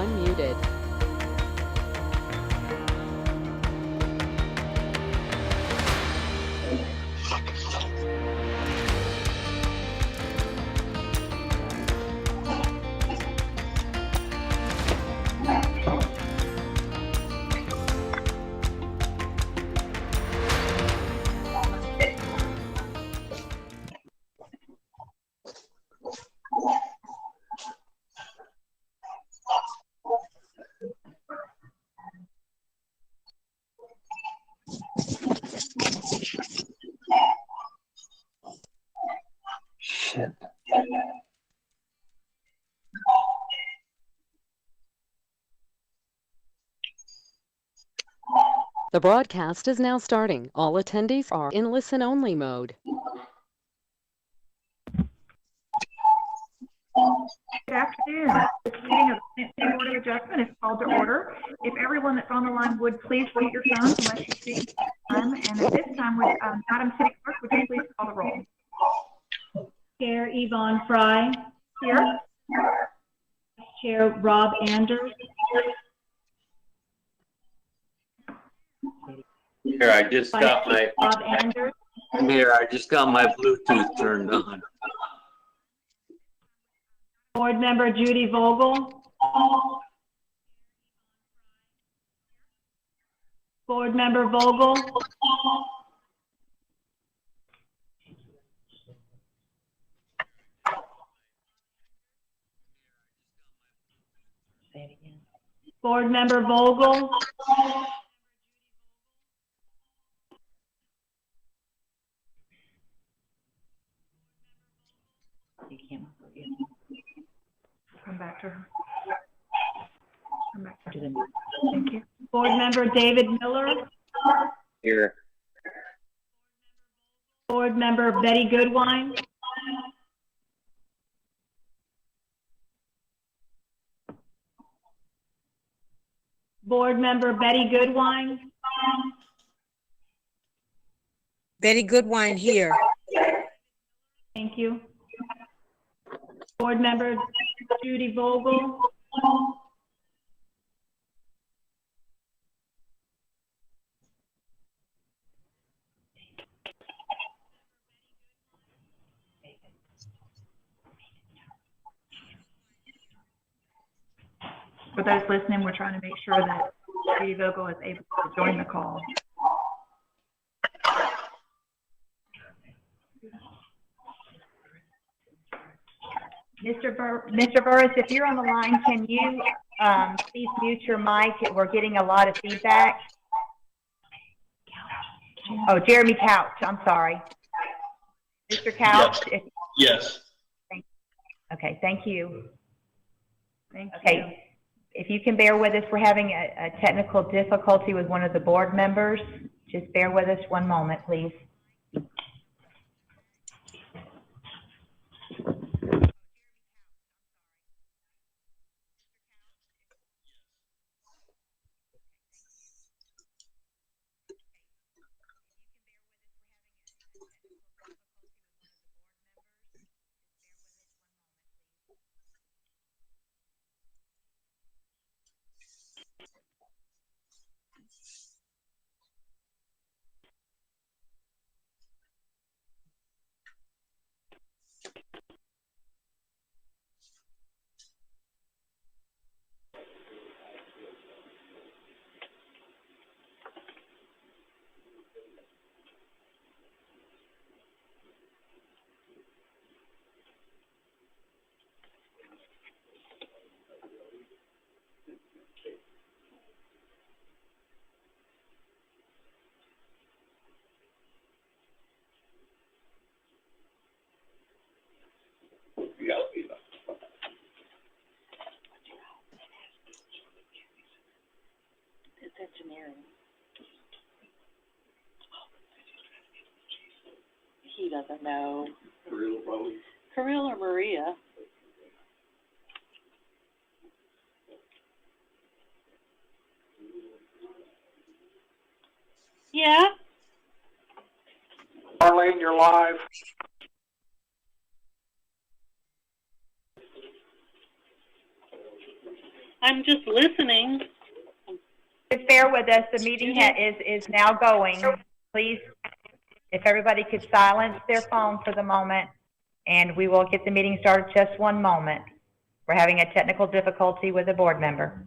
unmuted. Shit. The broadcast is now starting. All attendees are in listen-only mode. Good afternoon. This meeting of the City Board of Adjustment is called to order. If everyone that's on the line would please mute your phones unless you're speaking. And at this time, Madam City Clerk, would you please call the roll? Chair Yvonne Fry. Here. Chair Rob Anders. Here, I just got my Rob Anders. Bluetooth turned on. Board Member Judy Vogel. Board Member Vogel. Say it again. Board Member Vogel. You can't. Come back to her. Come back to Do her. the Thank you. Board Member David Miller. Here. Board Member Betty Goodwine. Board Member Betty Goodwine. Betty Goodwine here. Thank you. Board Member Judy Vogel. For those listening, we're trying to make sure that Judy Vogel is able to join the call. Mr. Burris, if you're on the line, can you please mute your mic? We're getting a lot of feedback. Oh, Jeremy Couch, I'm sorry. Mr. Couch? Yes. Okay, thank you. Thank you. Okay, if you can bear with us, we're having a technical difficulty with one of the board members. Just bear with us one moment, please. It's engineering. He doesn't know. Kirill or Maria? Yeah. Marlene, you're live. I'm just listening. Just bear with us. The meeting is now going. Please, if everybody could silence their phone for the moment, and we will get the meeting started. Just one moment. We're having a technical difficulty with a board member.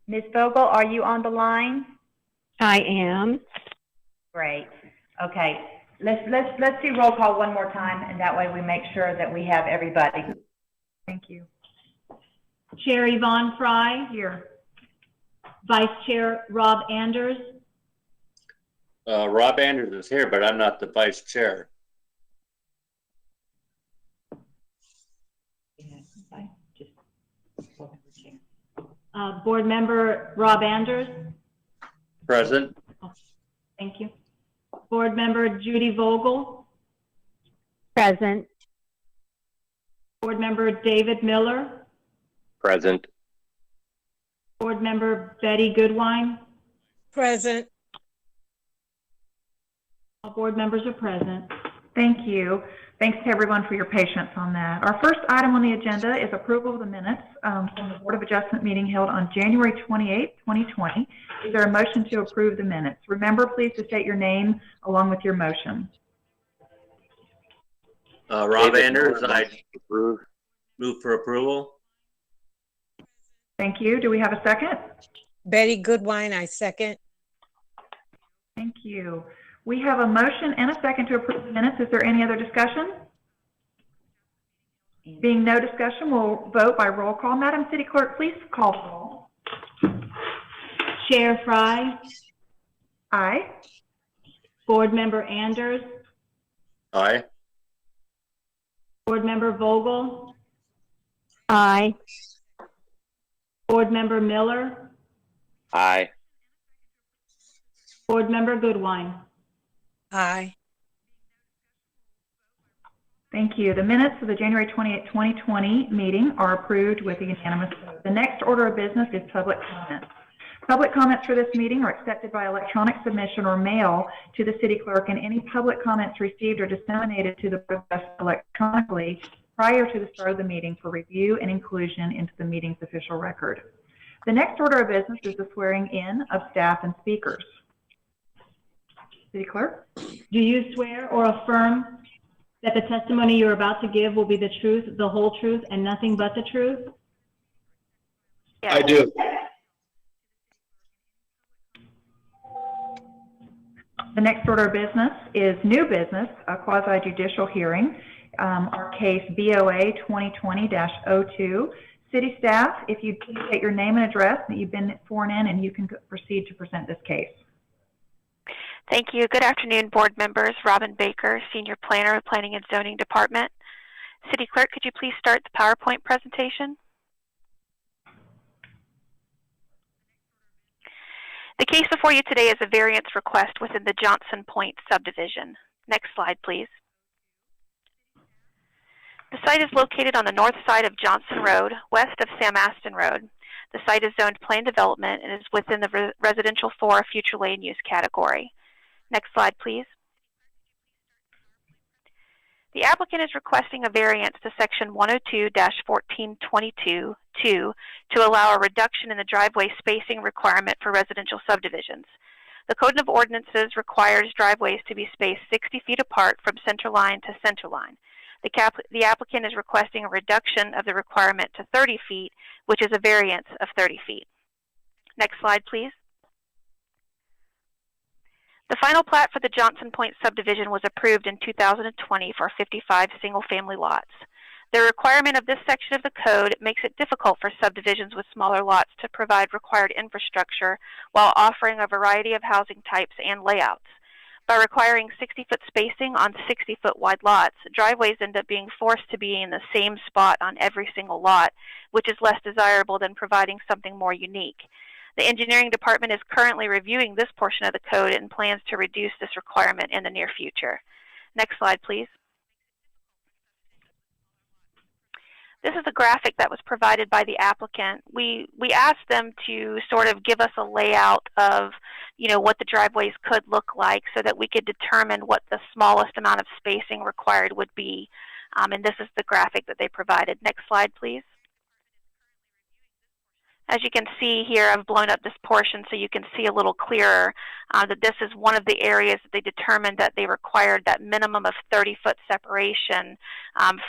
Ms. Vogel, are you on the line? I am. Great. Okay. Let's do roll call one more time, and that way we make sure that we have everybody. Thank you. Chair Yvonne Fry. Here. Vice Chair Rob Anders. Rob Anders is here, but I'm not the vice chair. Board Member Rob Anders. Present. Thank you. Board Member Judy Vogel. Present. Board Member David Miller. Present. Board Member Betty Goodwine. Present. All board members are present. Thank you. Thanks to everyone for your patience on that. Our first item on the agenda is approval of the minutes from the Board of Adjustment meeting held on January 28, 2020. Is there a motion to approve the minutes? Remember, please, to state your name along with your motion. Rob Anders, I move for approval. Thank you. Do we have a second? Betty Goodwine, I second. Thank you. We have a motion and a second to approve the minutes. Is there any other discussion? Being no discussion, we'll vote by roll call. Madam City Clerk, please call the roll. Chair Fry. Aye. Board Member Anders. Aye. Board Member Vogel. Aye. Board Member Miller. Aye. Board Member Goodwine. Aye. Thank you. The minutes of the January 28, 2020 meeting are approved with a unanimous vote. The next order of business is public comments. Public comments for this meeting are accepted by electronic submission or mail to the city clerk, and any public comments received are disseminated to the press electronically prior to the start of the meeting for review and inclusion into the meeting's official record. The next order of business is the swearing in of staff and speakers. City Clerk? Do you swear or affirm that the testimony you're about to give will be the truth, the whole truth, and nothing but the truth? I do. The next order of business is new business, a quasi-judicial hearing, our case BOA 2020-02. City staff, if you please state your name and address that you've been sworn in, and you can proceed to present this case. Thank you. Good afternoon, board members. Robin Baker, Senior Planner, Planning and Zoning Department. City Clerk, could you please start the PowerPoint presentation? The case before you today is a variance request within the Johnson Point subdivision. Next slide, please. The site is located on the north side of Johnson Road, west of Sam Aston Road. The site is zoned planned development and is within the residential 4 future land use category. Next slide, please. The applicant is requesting a variance to section 102-1422-2 to allow a reduction in the driveway spacing requirement for residential subdivisions. The Code of Ordinances requires driveways to be spaced 60 feet apart from center line to center line. The applicant is requesting a reduction of the requirement to 30 feet, which is a variance of 30 feet. Next slide, please. The final plat for the Johnson Point subdivision was approved in 2020 for 55 single-family lots. The requirement of this section of the code makes it difficult for subdivisions with smaller lots to provide required infrastructure while offering a variety of housing types and layouts. By requiring 60-foot spacing on 60-foot wide lots, driveways end up being forced to be in the same spot on every single lot, which is less desirable than providing something more unique. The engineering department is currently reviewing this portion of the code and plans to reduce this requirement in the near future. Next slide, please. This is a graphic that was provided by the applicant. We asked them to sort of give us a layout of, what the driveways could look like so that we could determine what the smallest amount of spacing required would be. And this is the graphic that they provided. Next slide, please. As you can see here, I've blown up this portion so you can see a little clearer that this is one of the areas that they determined that they required that minimum of 30-foot separation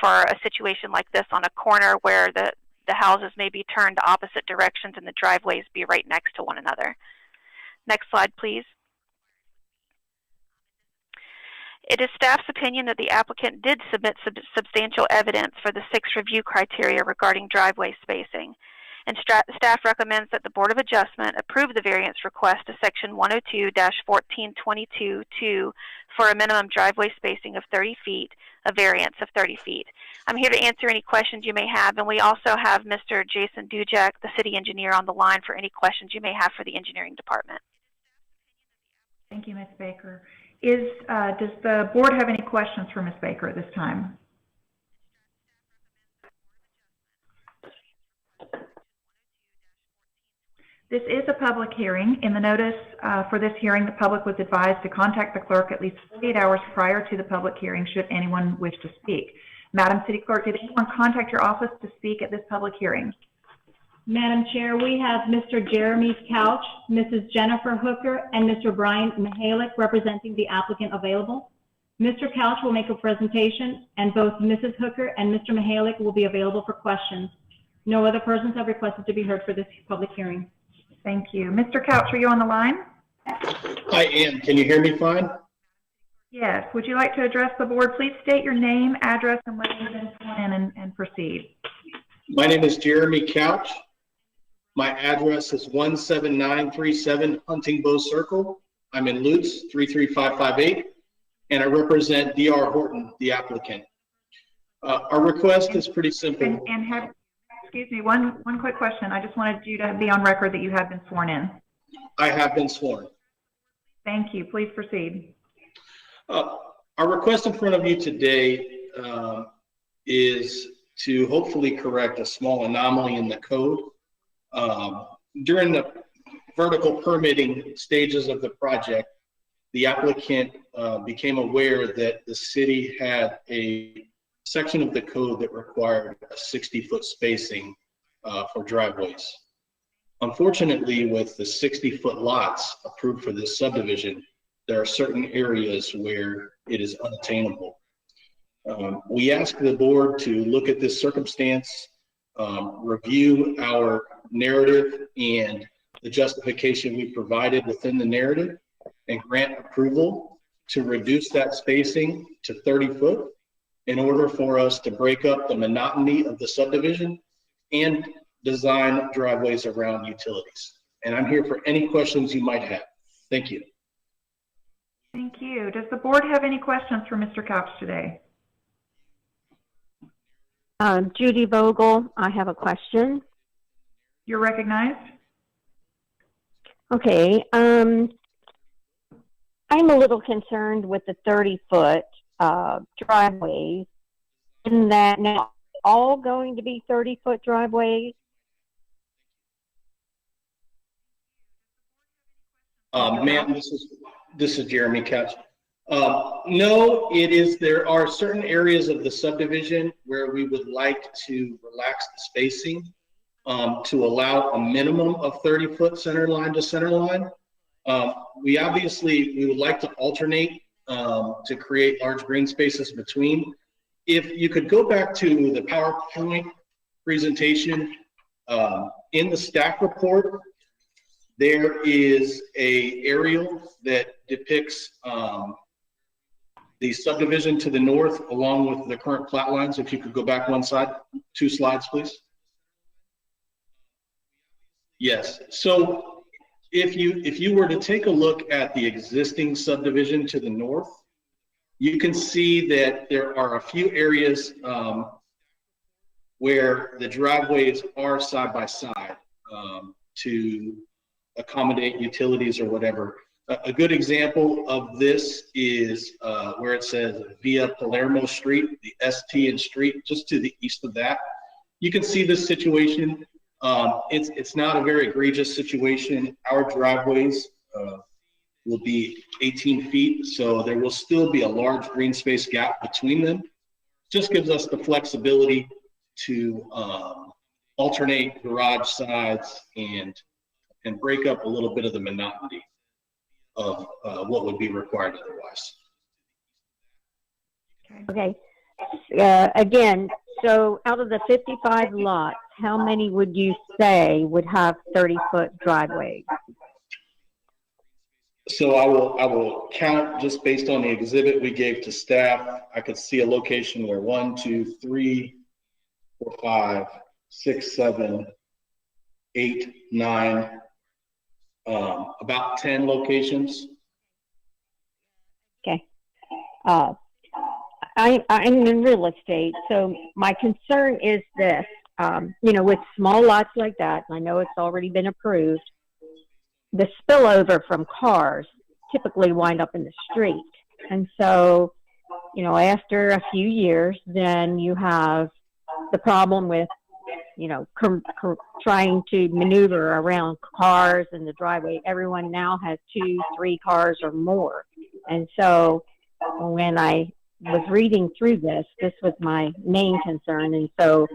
for a situation like this on a corner where the houses may be turned opposite directions and the driveways be right next to one another. Next slide, please. It is staff's opinion that the applicant did submit substantial evidence for the 6 review criteria regarding driveway spacing. And staff recommends that the Board of Adjustment approve the variance request to Section 102-1422-2 for a minimum driveway spacing of 30 feet, a variance of 30 feet. I'm here to answer any questions you may have, and we also have Mr. Jason Dujak, the city engineer, on the line for any questions you may have for the engineering department. Thank you, Ms. Baker. Does the board have any questions for Ms. Baker at this time? This is a public hearing. In the notice for this hearing, the public was advised to contact the clerk at least 48 hours prior to the public hearing should anyone wish to speak. Madam City Clerk, did anyone contact your office to speak at this public hearing? Madam Chair, we have Mr. Jeremy Couch, Mrs. Jennifer Hooker, and Mr. Brian Mihalik representing the applicant available. Mr. Couch will make a presentation, and both Mrs. Hooker and Mr. Mihalik will be available for questions. No other persons have requested to be heard for this public hearing. Thank you. Mr. Couch, are you on the line? I am. Can you hear me fine? Yes. Would you like to address the board? Please state your name, address, and whether you've been sworn in and proceed. My name is Jeremy Couch. My address is 17937 Hunting Bow Circle. I'm in Lutz, 33558, and I represent D.R. Horton, the applicant. Our request is pretty simple. Excuse me, one quick question. I just wanted you to be on record that you have been sworn in. I have been sworn. Thank you. Please proceed. Our request in front of you today is to hopefully correct a small anomaly in the code. During the vertical permitting stages of the project, the applicant became aware that the city had a section of the code that required a 60-foot spacing for driveways. Unfortunately, with the 60-foot lots approved for this subdivision, there are certain areas where it is unattainable. We ask the board to look at this circumstance, review our narrative and the justification we provided within the narrative, and grant approval to reduce that spacing to 30 foot in order for us to break up the monotony of the subdivision and design driveways around utilities. And I'm here for any questions you might have. Thank you. Thank you. Does the board have any questions for Mr. Couch today? Judy Vogel, I have a question. You're recognized. Okay. I'm a little concerned with the 30-foot driveways, in that now all going to be 30-foot driveways. Ma'am, this is Jeremy Couch. No, it is. There are certain areas of the subdivision where we would like to relax the spacing to allow a minimum of 30-foot center line to center line. We would like to alternate to create large green spaces between. If you could go back to the PowerPoint presentation, in the staff report, there is a aerial that depicts the subdivision to the north along with the current plat lines. If you could go back two slides, please. Yes, so if you were to take a look at the existing subdivision to the north, you can see that there are a few areas where the driveways are side by side to accommodate utilities or whatever. A good example of this is where it says via Palermo Street, the ST and street, just to the east of that. You can see this situation. It's not a very egregious situation. Our driveways will be 18 feet, so there will still be a large green space gap between them. Just gives us the flexibility to alternate garage sides and break up a little bit of the monotony of what would be required otherwise. Okay. Again, so out of the 55 lots, how many would you say would have 30-foot driveways? So I will count just based on the exhibit we gave to staff. I could see a location where 1, 2, 3, 4, 5, 6, 7, 8, 9, about 10 locations. Okay. I'm in real estate, so my concern is this. With small lots like that, and I know it's already been approved, the spillover from cars typically wind up in the street. And so, after a few years, then you have the problem with, trying to maneuver around cars in the driveway. Everyone now has 2, 3 cars or more. And so when I was reading through this was my main concern. And so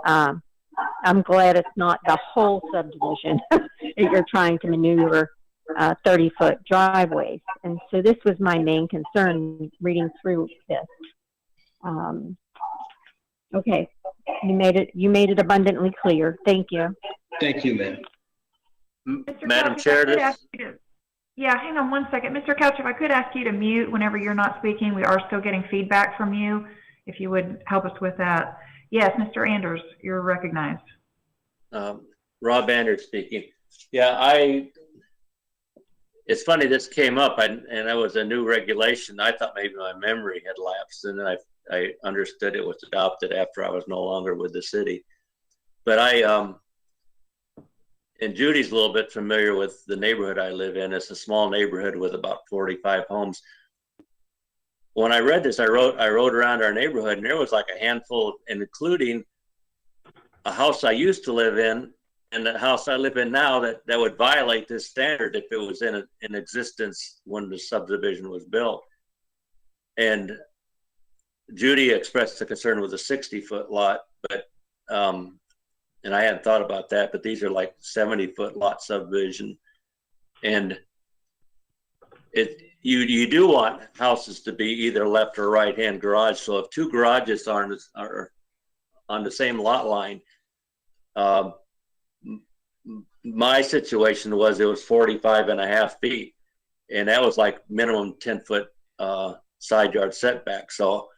I'm glad it's not the whole subdivision that you're trying to maneuver 30-foot driveways. And so this was my main concern reading through this. Okay, you made it abundantly clear. Thank you. Thank you, ma'am. Madam Chair, yeah, hang on one second. Mr. Couch, if I could ask you to mute whenever you're not speaking. We are still getting feedback from you. If you would help us with that. Yes, Mr. Anders, you're recognized. Rob Anders speaking. Yeah, it's funny this came up and that was a new regulation. I thought maybe my memory had lapsed, and then I understood it was adopted after I was no longer with the city. But and Judy's a little bit familiar with the neighborhood I live in. It's a small neighborhood with about 45 homes. When I read this, I rode around our neighborhood, and there was like a handful, including a house I used to live in and the house I live in now that would violate this standard if it was in existence when the subdivision was built. And Judy expressed a concern with a 60-foot lot, but and I hadn't thought about that, but these are like 70-foot lot subdivision. And you do want houses to be either left or right hand garage. So if 2 garages are on the same lot line, my situation was it was 45.5 feet, and that was like minimum 10-foot side yard setback. So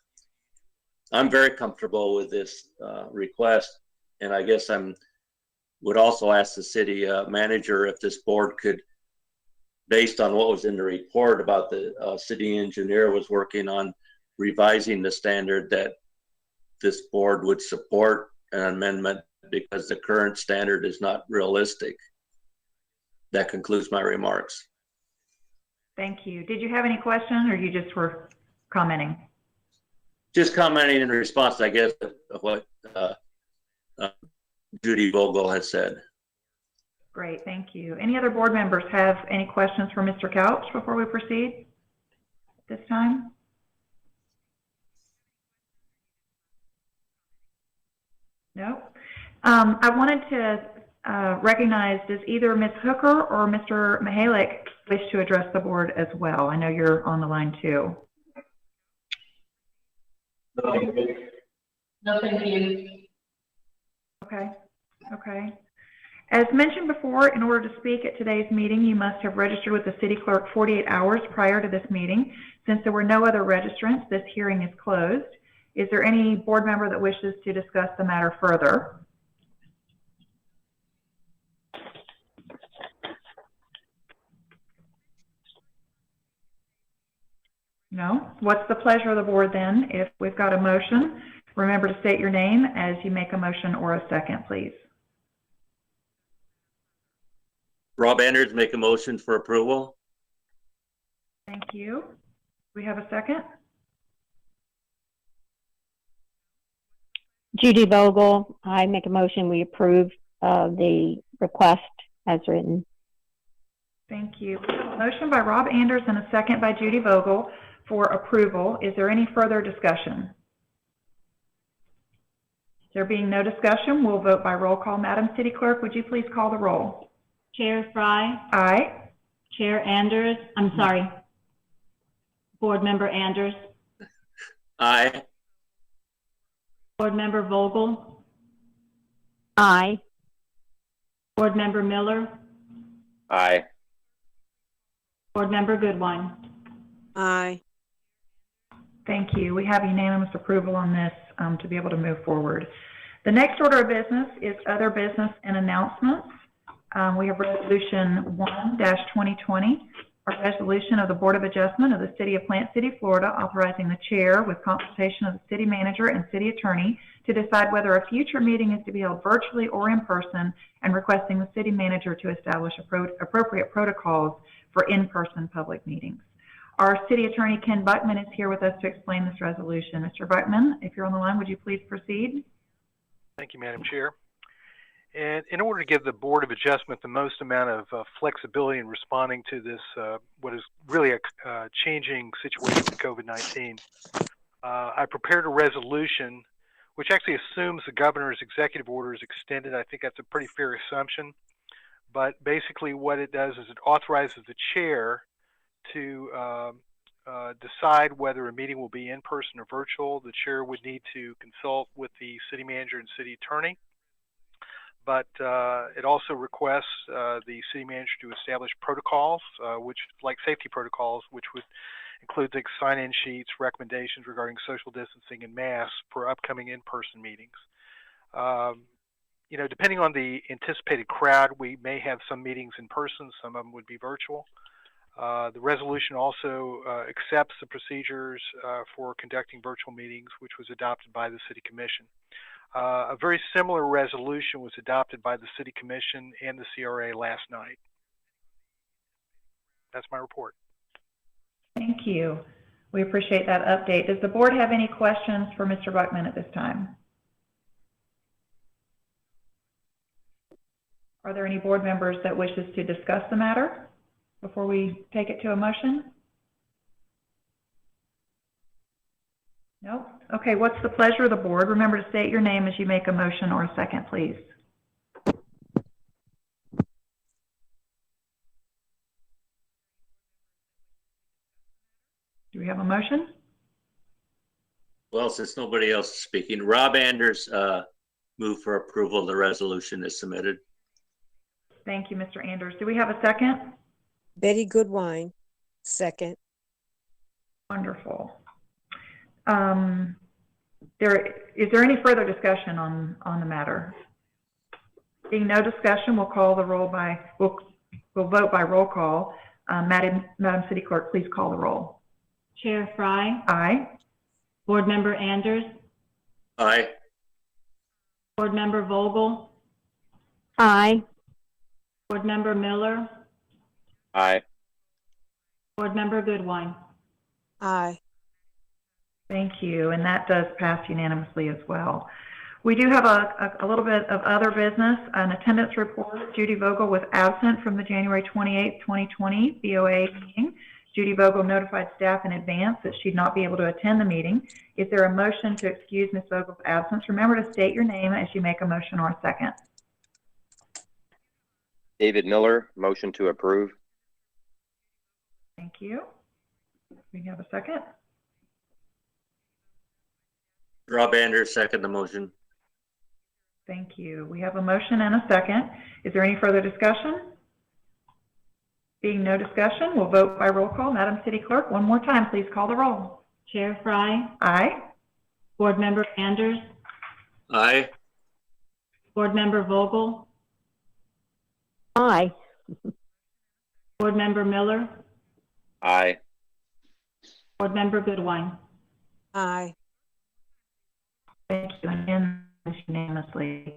I'm very comfortable with this request. And I guess would also ask the city manager if this board could, based on what was in the report about the city engineer was working on revising the standard, that this board would support an amendment because the current standard is not realistic. That concludes my remarks. Thank you. Did you have any questions, or you just were commenting? Just commenting in response, I guess, of what Judy Vogel has said. Great, thank you. Any other board members have any questions for Mr. Couch before we proceed at this time? No. I wanted to recognize, does either Ms. Hooker or Mr. Mihalik wish to address the board as well? I know you're on the line too. No, thank you. Okay. Okay. As mentioned before, in order to speak at today's meeting, you must have registered with the city clerk 48 hours prior to this meeting. Since there were no other registrants, this hearing is closed. Is there any board member that wishes to discuss the matter further? No? What's the pleasure of the board then? If we've got a motion, remember to state your name as you make a motion or a second, please. Rob Anders, make a motion for approval. Thank you. We have a second? Judy Vogel, I make a motion we approve the request as written. Thank you. We have a motion by Rob Anders and a second by Judy Vogel for approval. Is there any further discussion? There being no discussion, we'll vote by roll call. Madam City Clerk, would you please call the roll? Chair Fry. Aye. Chair Anders. I'm sorry. Board Member Anders. Aye. Board Member Vogel. Aye. Board Member Miller. Aye. Board Member Goodwine. Aye. Thank you. We have unanimous approval on this to be able to move forward. The next order of business is other business and announcements. We have Resolution 1-2020, a resolution of the Board of Adjustment of the City of Plant City, Florida, authorizing the chair with consultation of the city manager and city attorney to decide whether a future meeting is to be held virtually or in person, and requesting the city manager to establish appropriate protocols for in-person public meetings. Our city attorney, Ken Buckman, is here with us to explain this resolution. Mr. Buckman, if you're on the line, would you please proceed? Thank you, Madam Chair. And in order to give the Board of Adjustment the most amount of flexibility in responding to this, what is really a changing situation with COVID-19, I prepared a resolution which actually assumes the governor's executive order is extended. I think that's a pretty fair assumption. But basically what it does is it authorizes the chair to decide whether a meeting will be in person or virtual. The chair would need to consult with the city manager and city attorney. But it also requests the city manager to establish protocols, which, like safety protocols, which would include like sign-in sheets, recommendations regarding social distancing and masks for upcoming in-person meetings. You know, depending on the anticipated crowd, we may have some meetings in person, some of them would be virtual. The resolution also accepts the procedures for conducting virtual meetings, which was adopted by the City Commission. A very similar resolution was adopted by the City Commission and the CRA last night. That's my report. Thank you. We appreciate that update. Does the board have any questions for Mr. Buckman at this time? Are there any board members that wishes to discuss the matter before we take it to a motion? No? Okay, what's the pleasure of the board? Remember to state your name as you make a motion or a second, please. Do we have a motion? Well, since nobody else is speaking, Rob Anders, move for approval of the resolution as submitted. Thank you, Mr. Anders. Do we have a second? Betty Goodwine, second. Wonderful. Is there any further discussion on the matter? Being no discussion, we'll call the roll by we'll vote by roll call. Madam City Clerk, please call the roll. Chair Fry. Aye. Board Member Anders. Aye. Board Member Vogel. Aye. Board Member Miller. Aye. Board Member Goodwine. Aye. Thank you, and that does pass unanimously as well. We do have a little bit of other business, an attendance report. Judy Vogel was absent from the January 28th, 2020 BOA meeting. Judy Vogel notified staff in advance that she'd not be able to attend the meeting. Is there a motion to excuse Ms. Vogel's absence? Remember to state your name as you make a motion or a second. David Miller, motion to approve. Thank you. We have a second. Rob Anders, second the motion. Thank you. We have a motion and a second. Is there any further discussion? Being no discussion, we'll vote by roll call. Madam City Clerk, one more time, please call the roll. Chair Fry, Aye. Board Member Anders, Aye. Board Member Vogel, Aye. Board Member Miller, Aye. Board Member Goodwine. Aye. Thank you, and unanimously.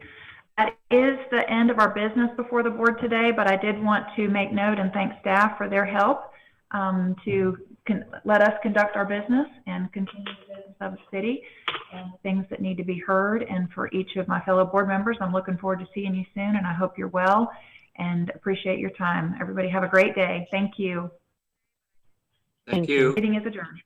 That is the end of our business before the board today, but I did want to make note and thank staff for their help to let us conduct our business and continue the business of the city and things that need to be heard. And for each of my fellow board members, I'm looking forward to seeing you soon, and I hope you're well and appreciate your time. Everybody have a great day. Thank you. Thank you. Meeting is adjourned.